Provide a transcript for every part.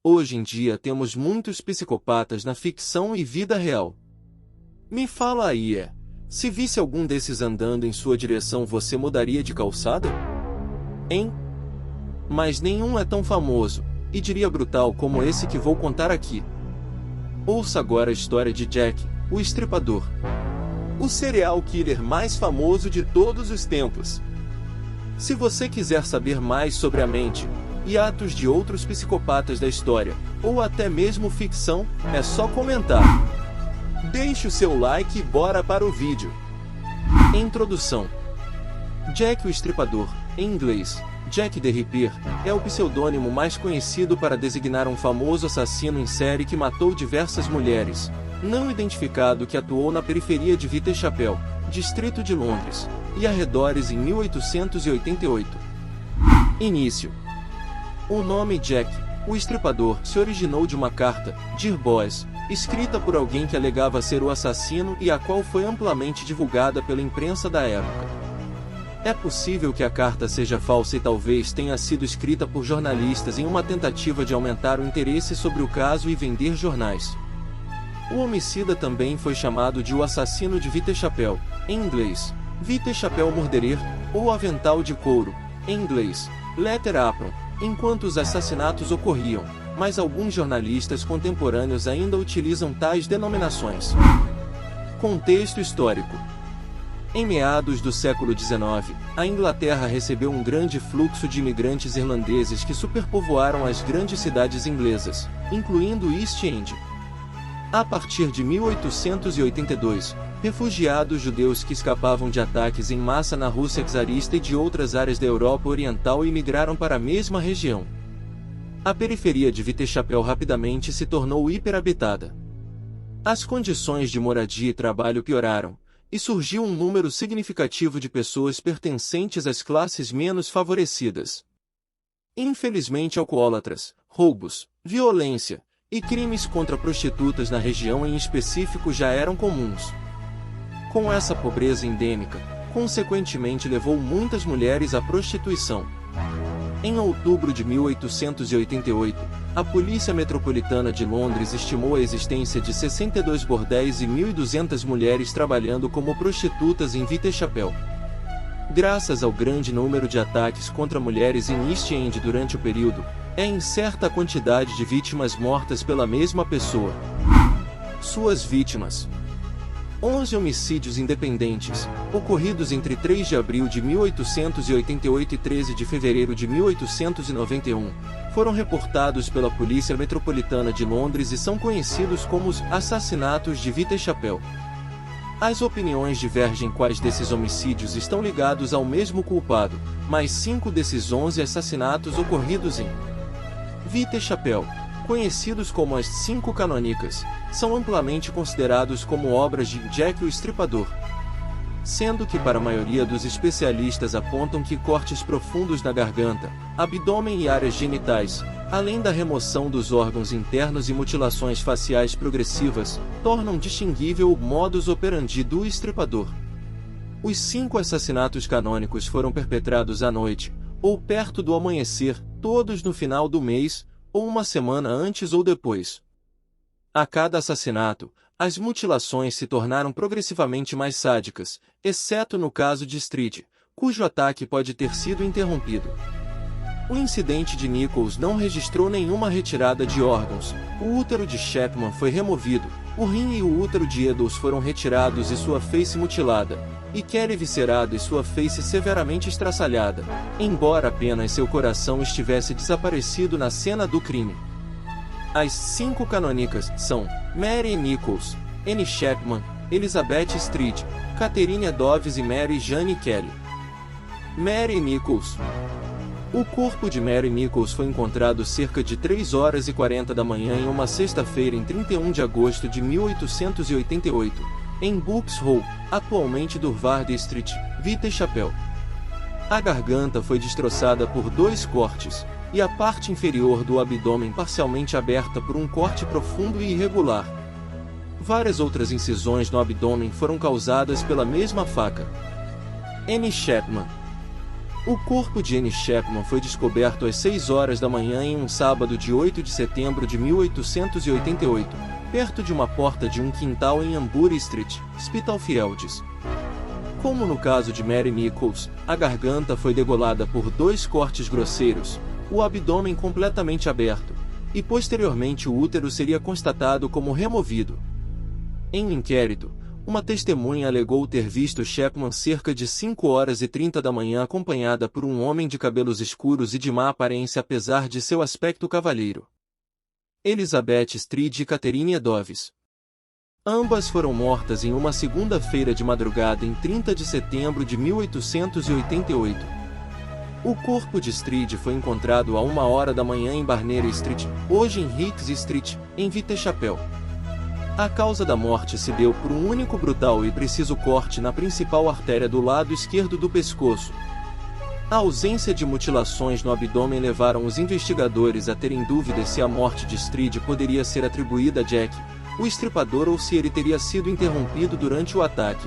Hoje em dia temos muitos psicopatas na ficção e vida real. Me fala aí, se visse algum desses andando em sua direção, você mudaria de calçada? Hein? Mas nenhum é tão famoso, e diria brutal como esse que vou contar aqui. Ouça agora a história de Jack, o Estripador, o serial killer mais famoso de todos os tempos. Se você quiser saber mais sobre a mente e atos de outros psicopatas da história, ou até mesmo ficção, é só comentar. Deixe o seu like e bora para o vídeo. Introdução. Jack o Estripador, em inglês, Jack the Ripper, é o pseudônimo mais conhecido para designar um famoso assassino em série que matou diversas mulheres, não identificado, que atuou na periferia de Whitechapel, distrito de Londres, e arredores em 1888. Início. O nome Jack, o Estripador, se originou de uma carta, Dear Boys, escrita por alguém que alegava ser o assassino e a qual foi amplamente divulgada pela imprensa da época. É possível que a carta seja falsa e talvez tenha sido escrita por jornalistas em uma tentativa de aumentar o interesse sobre o caso e vender jornais. O homicida também foi chamado de o assassino de Whitechapel, em inglês, Whitechapel Murderer, ou avental de couro, em inglês, Leather Apron, enquanto os assassinatos ocorriam, mas alguns jornalistas contemporâneos ainda utilizam tais denominações. Contexto histórico. Em meados do século XIX, a Inglaterra recebeu um grande fluxo de imigrantes irlandeses que superpovoaram as grandes cidades inglesas, incluindo East End. A partir de 1882, refugiados judeus que escapavam de ataques em massa na Rússia czarista e de outras áreas da Europa Oriental imigraram para a mesma região. A periferia de Whitechapel rapidamente se tornou hiperabitada. As condições de moradia e trabalho pioraram, e surgiu um número significativo de pessoas pertencentes às classes menos favorecidas. Infelizmente, alcoólatras, roubos, violência e crimes contra prostitutas na região em específico já eram comuns. Com essa pobreza endêmica, consequentemente levou muitas mulheres à prostituição. Em outubro de 1888, a Polícia Metropolitana de Londres estimou a existência de 62 bordéis e 1.200 mulheres trabalhando como prostitutas em Whitechapel. Graças ao grande número de ataques contra mulheres em East End durante o período, é incerta a quantidade de vítimas mortas pela mesma pessoa. Suas vítimas. 11 homicídios independentes, ocorridos entre 3 de abril de 1888 e 13 de fevereiro de 1891, foram reportados pela Polícia Metropolitana de Londres e são conhecidos como os assassinatos de Whitechapel. As opiniões divergem quais desses homicídios estão ligados ao mesmo culpado, mas 5 desses 11 assassinatos ocorridos em Whitechapel, conhecidos como as 5 canônicas, são amplamente considerados como obras de Jack o Estripador. Sendo que para a maioria dos especialistas apontam que cortes profundos na garganta, abdômen e áreas genitais, além da remoção dos órgãos internos e mutilações faciais progressivas, tornam distinguível o modus operandi do Estripador. Os 5 assassinatos canônicos foram perpetrados à noite, ou perto do amanhecer, todos no final do mês, ou uma semana antes ou depois. A cada assassinato, as mutilações se tornaram progressivamente mais sádicas, exceto no caso de Street, cujo ataque pode ter sido interrompido. O incidente de Nichols não registrou nenhuma retirada de órgãos, o útero de Chapman foi removido, o rim e o útero de Eddowes foram retirados e sua face mutilada, e Kelly viscerado e sua face severamente estraçalhada, embora apenas seu coração estivesse desaparecido na cena do crime. As 5 canônicas são Mary Nichols, Annie Chapman, Elizabeth Street, Catherine Eddowes e Mary Jane Kelly. Mary Nichols. O corpo de Mary Nichols foi encontrado cerca de 3h40 da manhã em uma sexta-feira em 31 de agosto de 1888, em Vauxhall, atualmente Durward Street, Whitechapel. A garganta foi destroçada por 2 cortes, e a parte inferior do abdômen parcialmente aberta por um corte profundo e irregular. Várias outras incisões no abdômen foram causadas pela mesma faca. Annie Chapman. O corpo de Anne Chapman foi descoberto às 6 horas da manhã em um sábado de 8 de setembro de 1888, perto de uma porta de um quintal em Ambury Street, Spitalfields. Como no caso de Mary Nichols, a garganta foi degolada por 2 cortes grosseiros, o abdômen completamente aberto, e posteriormente o útero seria constatado como removido. Em um inquérito, uma testemunha alegou ter visto Chapman cerca de 5 horas e 30 da manhã acompanhada por um homem de cabelos escuros e de má aparência apesar de seu aspecto cavalheiro. Elizabeth Stride e Catherine Edoves. Ambas foram mortas em uma segunda-feira de madrugada em 30 de setembro de 1888. O corpo de Stride foi encontrado a 1 hora da manhã em Barnera Street, hoje em Hicks Street, em Whitechapel. A causa da morte se deu por um único brutal e preciso corte na principal artéria do lado esquerdo do pescoço. A ausência de mutilações no abdômen levaram os investigadores a terem dúvidas se a morte de Stride poderia ser atribuída a Jack, o estripador, ou se ele teria sido interrompido durante o ataque.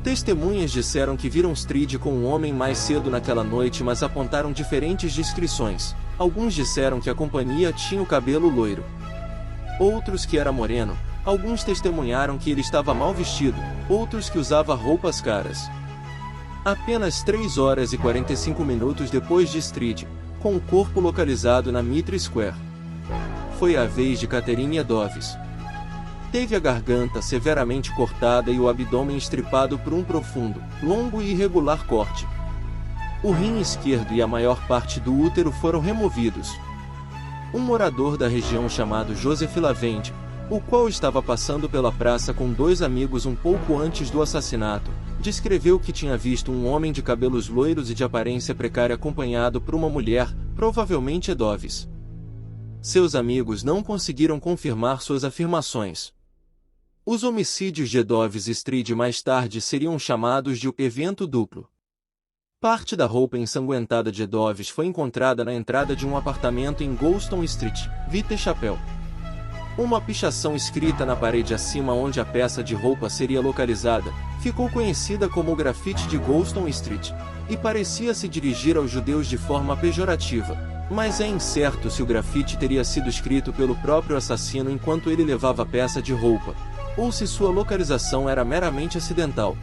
Testemunhas disseram que viram Stride com um homem mais cedo naquela noite, mas apontaram diferentes descrições. Alguns disseram que a companhia tinha o cabelo loiro, outros que era moreno, alguns testemunharam que ele estava mal vestido, outros que usava roupas caras. Apenas 3 horas e 45 minutos depois de Stride, com o corpo localizado na Mitre Square, foi a vez de Catherine Edoves. Teve a garganta severamente cortada e o abdômen estripado por um profundo, longo e irregular corte. O rim esquerdo e a maior parte do útero foram removidos. Um morador da região chamado Joseph Lavende, o qual estava passando pela praça com 2 amigos um pouco antes do assassinato, descreveu que tinha visto um homem de cabelos loiros e de aparência precária acompanhado por uma mulher, provavelmente Edoves. Seus amigos não conseguiram confirmar suas afirmações. Os homicídios de Edoves e Stride mais tarde seriam chamados de o evento duplo. Parte da roupa ensanguentada de Edoves foi encontrada na entrada de um apartamento em Goulston Street, Whitechapel. Uma pichação escrita na parede acima onde a peça de roupa seria localizada, ficou conhecida como o grafite de Goulston Street, e parecia se dirigir aos judeus de forma pejorativa, mas é incerto se o grafite teria sido escrito pelo próprio assassino enquanto ele levava a peça de roupa, ou se sua localização era meramente acidental.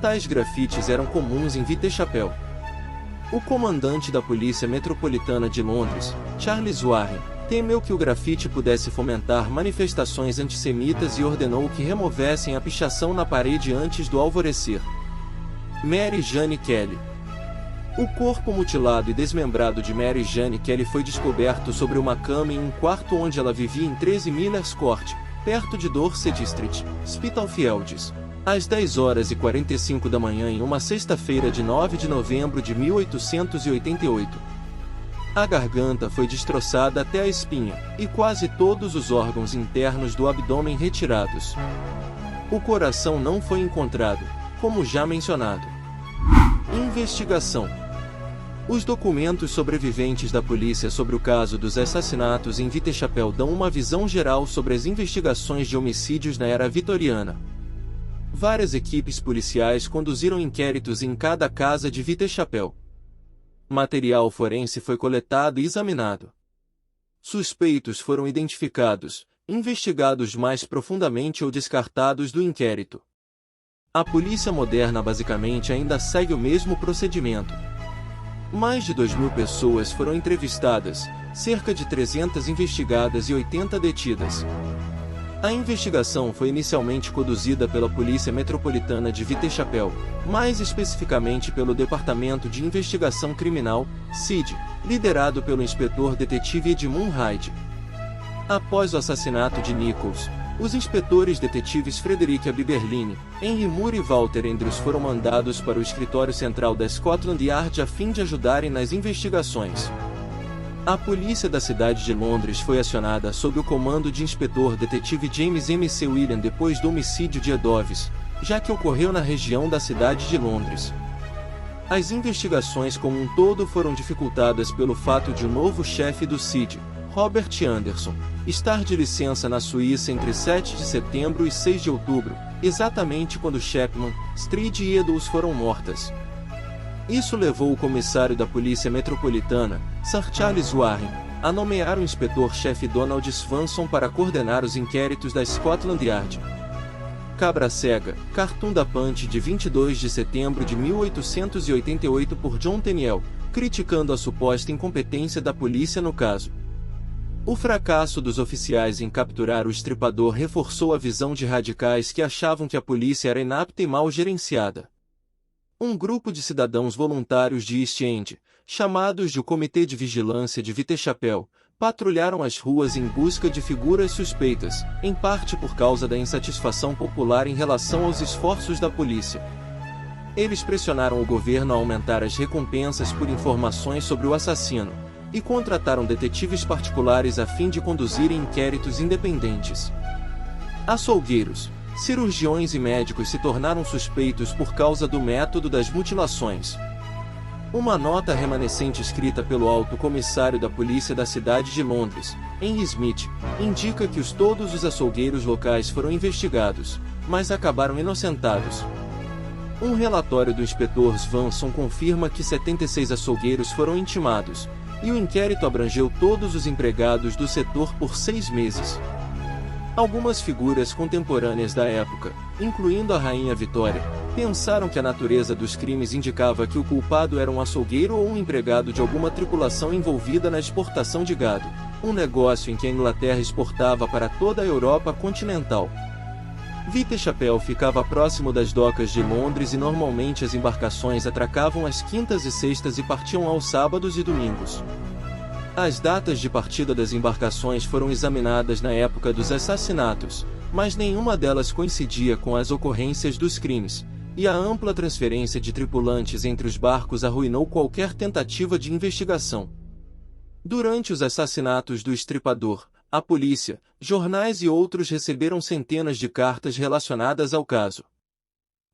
Tais grafites eram comuns em Whitechapel. O comandante da Polícia Metropolitana de Londres, Charles Warren, temeu que o grafite pudesse fomentar manifestações antissemitas e ordenou que removessem a pichação na parede antes do alvorecer. Mary Jane Kelly. O corpo mutilado e desmembrado de Mary Jane Kelly foi descoberto sobre uma cama em um quarto onde ela vivia em 13 Millers Court, perto de Dorset Street, Spitalfields, às 10 horas e 45 da manhã em uma sexta-feira de 9 de novembro de 1888. A garganta foi destroçada até a espinha, e quase todos os órgãos internos do abdômen retirados. O coração não foi encontrado, como já mencionado. Investigação. Os documentos sobreviventes da polícia sobre o caso dos assassinatos em Whitechapel dão uma visão geral sobre as investigações de homicídios na era vitoriana. Várias equipes policiais conduziram inquéritos em cada casa de Whitechapel. Material forense foi coletado e examinado. Suspeitos foram identificados, investigados mais profundamente ou descartados do inquérito. A polícia moderna basicamente ainda segue o mesmo procedimento. Mais de 2.000 pessoas foram entrevistadas, cerca de 300 investigadas e 80 detidas. A investigação foi inicialmente conduzida pela Polícia Metropolitana de Whitechapel, mais especificamente pelo Departamento de Investigação Criminal, CID, liderado pelo inspetor detetive Edmund Hyde. Após o assassinato de Nichols, os inspetores detetives Frederick Abiberline, Henry Moore e Walter Andrews foram mandados para o escritório central da Scotland Yard a fim de ajudarem nas investigações. A polícia da cidade de Londres foi acionada sob o comando de inspetor detetive James M. C. William depois do homicídio de Edoves, já que ocorreu na região da cidade de Londres. As investigações como um todo foram dificultadas pelo fato de o novo chefe do CID, Robert Anderson, estar de licença na Suíça entre 7 de setembro e 6 de outubro, exatamente quando Chapman, Stride e Eddowes foram mortas. Isso levou o comissário da Polícia Metropolitana, Sir Charles Warren, a nomear o inspetor-chefe Donald Swanson para coordenar os inquéritos da Scotland Yard. Cabra Cega, cartoon da Punch de 22 de setembro de 1888 por John Tenniel, criticando a suposta incompetência da polícia no caso. O fracasso dos oficiais em capturar o estripador reforçou a visão de radicais que achavam que a polícia era inapta e mal gerenciada. Um grupo de cidadãos voluntários de East End, chamados de o Comitê de Vigilância de Whitechapel, patrulharam as ruas em busca de figuras suspeitas, em parte por causa da insatisfação popular em relação aos esforços da polícia. Eles pressionaram o governo a aumentar as recompensas por informações sobre o assassino, e contrataram detetives particulares a fim de conduzirem inquéritos independentes. Açougueiros, cirurgiões e médicos se tornaram suspeitos por causa do método das mutilações. Uma nota remanescente escrita pelo alto comissário da polícia da cidade de Londres, Henry Smith, indica que todos os açougueiros locais foram investigados, mas acabaram inocentados. Um relatório do inspetor Swanson confirma que 76 açougueiros foram intimados, e o inquérito abrangeu todos os empregados do setor por 6 meses. Algumas figuras contemporâneas da época, incluindo a Rainha Vitória, pensaram que a natureza dos crimes indicava que o culpado era um açougueiro ou um empregado de alguma tripulação envolvida na exportação de gado, um negócio em que a Inglaterra exportava para toda a Europa continental. Whitechapel ficava próximo das docas de Londres e normalmente as embarcações atracavam às quintas e sextas e partiam aos sábados e domingos. As datas de partida das embarcações foram examinadas na época dos assassinatos, mas nenhuma delas coincidia com as ocorrências dos crimes, e a ampla transferência de tripulantes entre os barcos arruinou qualquer tentativa de investigação. Durante os assassinatos do estripador, a polícia, jornais e outros receberam centenas de cartas relacionadas ao caso.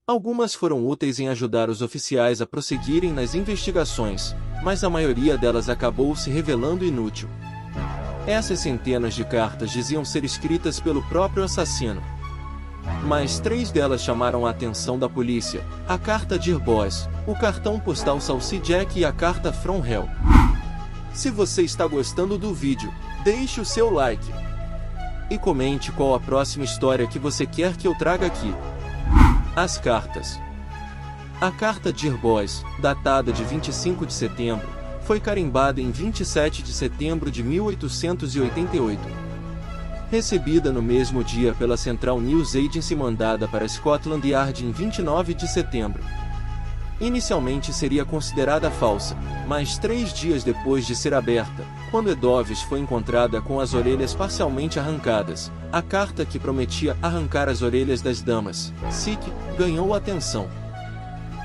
Algumas foram úteis em ajudar os oficiais a prosseguirem nas investigações, mas a maioria delas acabou se revelando inútil. Essas centenas de cartas diziam ser escritas pelo próprio assassino. Mas 3 delas chamaram a atenção da polícia: a carta Dear Boss, o cartão postal Saucy Jack e a carta From Hell. Se você está gostando do vídeo, deixe o seu like. E comente qual a próxima história que você quer que eu traga aqui. As cartas. A carta Dear Boss, datada de 25 de setembro, foi carimbada em 27 de setembro de 1888. Recebida no mesmo dia pela Central News Agency mandada para Scotland Yard em 29 de setembro. Inicialmente seria considerada falsa, mas 3 dias depois de ser aberta, quando Edovis foi encontrada com as orelhas parcialmente arrancadas, a carta que prometia arrancar as orelhas das damas, Sikh, ganhou atenção.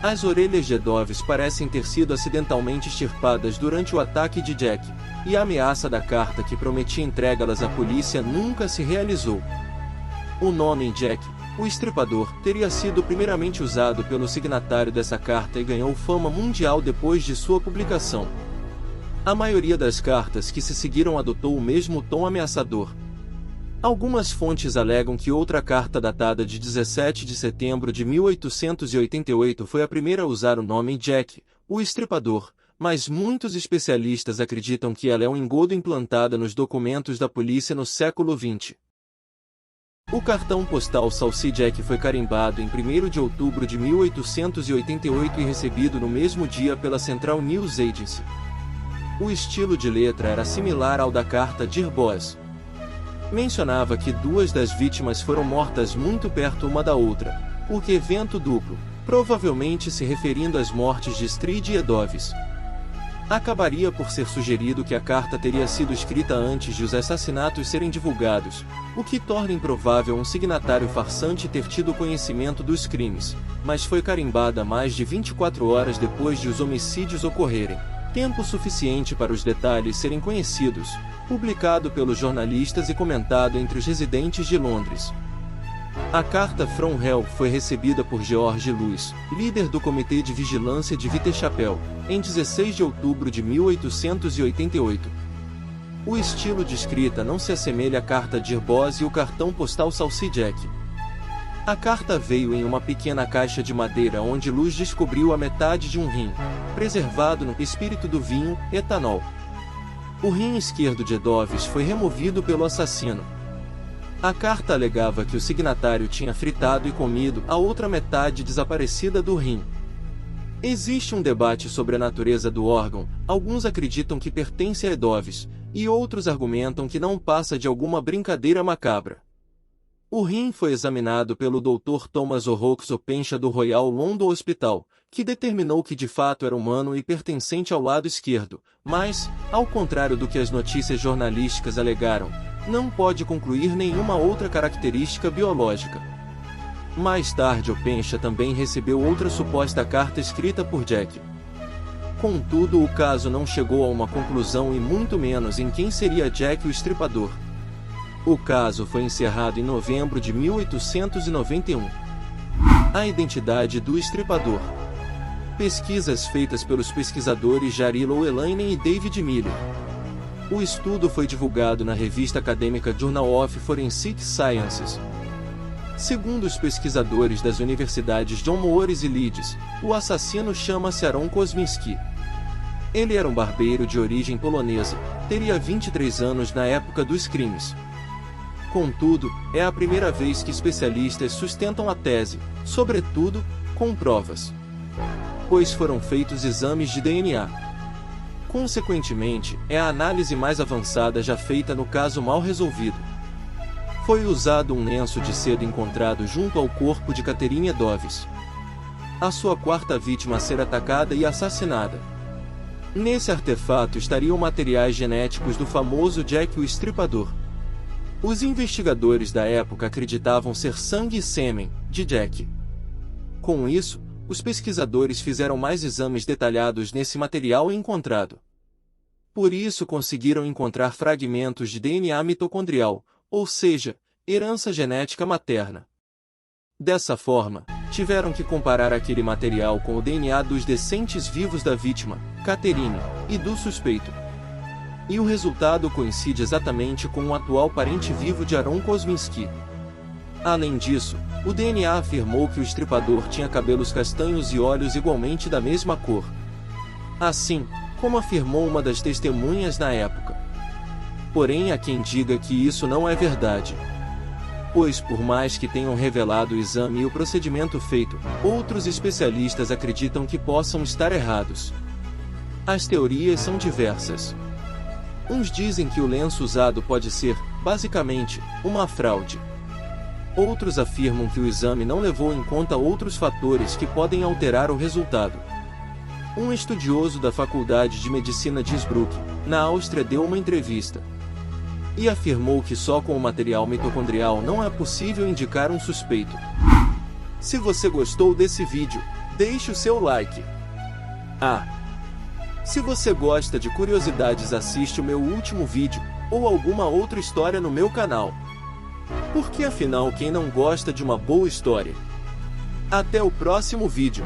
As orelhas de Edovis parecem ter sido acidentalmente extirpadas durante o ataque de Jack, e a ameaça da carta que prometia entregá-las à polícia nunca se realizou. O nome Jack, o estripador, teria sido primeiramente usado pelo signatário dessa carta e ganhou fama mundial depois de sua publicação. A maioria das cartas que se seguiram adotou o mesmo tom ameaçador. Algumas fontes alegam que outra carta datada de 17 de setembro de 1888 foi a primeira a usar o nome Jack, o estripador, mas muitos especialistas acreditam que ela é um engodo implantada nos documentos da polícia no século XX. O cartão postal Saucy Jack foi carimbado em 1º de outubro de 1888 e recebido no mesmo dia pela Central News Agency. O estilo de letra era similar ao da carta Dear Boss. Mencionava que 2 das vítimas foram mortas muito perto uma da outra, o que evento duplo, provavelmente se referindo às mortes de Stride e Edovis. Acabaria por ser sugerido que a carta teria sido escrita antes de os assassinatos serem divulgados, o que torna improvável um signatário farsante ter tido conhecimento dos crimes, mas foi carimbada mais de 24 horas depois de os homicídios ocorrerem, tempo suficiente para os detalhes serem conhecidos, publicado pelos jornalistas e comentado entre os residentes de Londres. A carta From Hell foi recebida por George Lewis, líder do Comitê de Vigilância de Whitechapel, em 16 de outubro de 1888. O estilo de escrita não se assemelha à carta Dear Boss e o cartão postal Saucy Jack. A carta veio em uma pequena caixa de madeira onde Luz descobriu a metade de um rim, preservado no espírito do vinho, etanol. O rim esquerdo de Edovis foi removido pelo assassino. A carta alegava que o signatário tinha fritado e comido a outra metade desaparecida do rim. Existe um debate sobre a natureza do órgão, alguns acreditam que pertence a Edovis, e outros argumentam que não passa de alguma brincadeira macabra. O rim foi examinado pelo Dr. Thomas Horrocks Opencha do Royal London Hospital, que determinou que de fato era humano e pertencente ao lado esquerdo, mas, ao contrário do que as notícias jornalísticas alegaram, não pode concluir nenhuma outra característica biológica. Mais tarde Opencha também recebeu outra suposta carta escrita por Jack. Contudo, o caso não chegou a uma conclusão e muito menos em quem seria Jack o Estripador. O caso foi encerrado em novembro de 1891. A identidade do estripador. Pesquisas feitas pelos pesquisadores Jarilo Elaine e David Miller. O estudo foi divulgado na revista acadêmica Journal of Forensic Sciences. Segundo os pesquisadores das universidades John Moores e Leeds, o assassino chama-se Aaron Kosminski. Ele era um barbeiro de origem polonesa, teria 23 anos na época dos crimes. Contudo, é a primeira vez que especialistas sustentam a tese, sobretudo, com provas. Pois foram feitos exames de DNA. Consequentemente, é a análise mais avançada já feita no caso mal resolvido. Foi usado um lenço de seda encontrado junto ao corpo de Catherine Edovis, a sua quarta vítima a ser atacada e assassinada. Nesse artefato estariam materiais genéticos do famoso Jack o Estripador. Os investigadores da época acreditavam ser sangue e sêmen de Jack. Com isso, os pesquisadores fizeram mais exames detalhados nesse material encontrado. Por isso conseguiram encontrar fragmentos de DNA mitocondrial, ou seja, herança genética materna. Dessa forma, tiveram que comparar aquele material com o DNA dos descendentes vivos da vítima, Catherine, e do suspeito. E o resultado coincide exatamente com o atual parente vivo de Aaron Kosminski. Além disso, o DNA afirmou que o estripador tinha cabelos castanhos e olhos igualmente da mesma cor. Assim, como afirmou uma das testemunhas na época. Porém, há quem diga que isso não é verdade. Pois por mais que tenham revelado o exame e o procedimento feito, outros especialistas acreditam que possam estar errados. As teorias são diversas. Uns dizem que o lenço usado pode ser, basicamente, uma fraude. Outros afirmam que o exame não levou em conta outros fatores que podem alterar o resultado. Um estudioso da Faculdade de Medicina de Innsbruck, na Áustria, deu uma entrevista e afirmou que só com o material mitocondrial não é possível indicar um suspeito. Se você gostou desse vídeo, deixe o seu like. Se você gosta de curiosidades, assiste o meu último vídeo, ou alguma outra história no meu canal. Porque afinal, quem não gosta de uma boa história? Até o próximo vídeo.